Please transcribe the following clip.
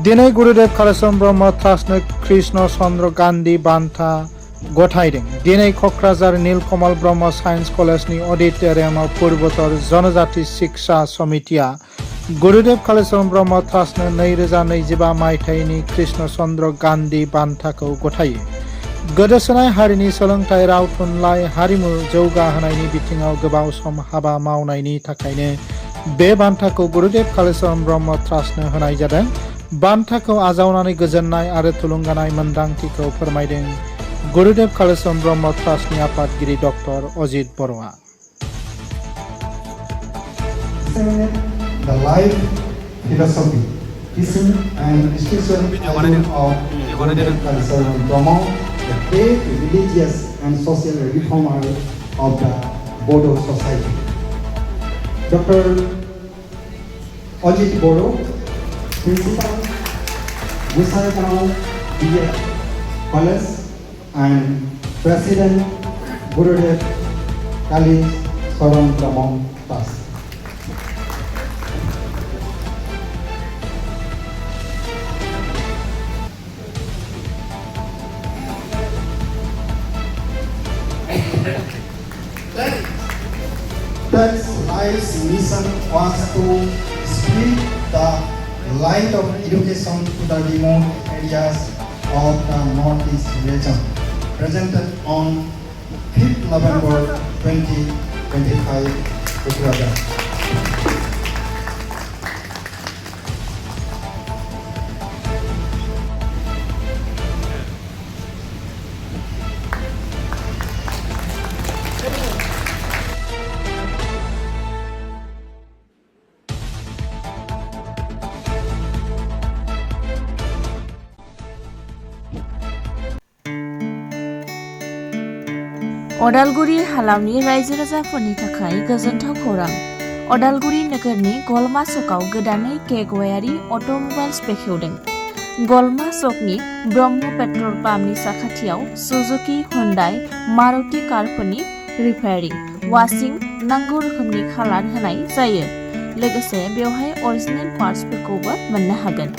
दिनै गुरुदेव कालिचरण ब्रह्म ट्रास्टनो कृष्ण चन्द्र गान्धी बान्था गथायदों। दिनै क'क्राझार नीलकमल ब्रह्म साइन्स कलेजनि अडिट'रियामाव पूर्वोत्तर जनजाति शिक्षा समितिया गुरुदेव कालिचरण ब्रह्म ट्रास्टनो 2025 मायथाइनि कृष्ण चन्द्र गान्धी बान्थाखौ गथायो। गोदोसोनाय हारिनि सोलोंथाइ, राव, थुनलाइ, हारिमु जौगाहोनायनि बिथिङाव गोबाव सम हाबा मावनायनि थाखायनो बे बान्थाखौ गुरुदेव कालिचरण ब्रह्म ट्रास्टनो होनाय जादों। बान्थाखौ आजावनानै गोजोननाय आरो थुलुंगानाय मोन्दांथिखौ फोरमायदों गुरुदेव कालिचरण ब्रह्म ट्रास्टनि आफादगिरि डक्टर अजित बर'आ। The life philosophy, teaching and institution of Gurudev Kaliccharan Brahma, the great religious and social reformer of the Bodo society. Dr. Ajit Boro, Principal, Gusaigaon BA College and President, Gurudev Kaliccharan Brahma Trust. That life's mission was to spread the light of education to the remote areas of the Northeast region. Presented on 5th November 2025, Kokrajhar. Udalguri हालामनि रायजो राजाफोरनि थाखाय गोजोनथाव खौरां। अदालगुरि नोगोरनि गलमा सकआव गोदानै केगवायारि अट'मबाइल्स बेखेवदों। गलमा सकनि ब्रह्म petrol पाम्पनि साखाथियाव Suzuki, Hyundai, Maruti कारफोरनि repairing, washing, नांगौ रोखोमनि खालार होनाय जायो। लोगोसे बेवहाय अरिजिनेल पार्ट्सफोरखौबो मोननो हागोन।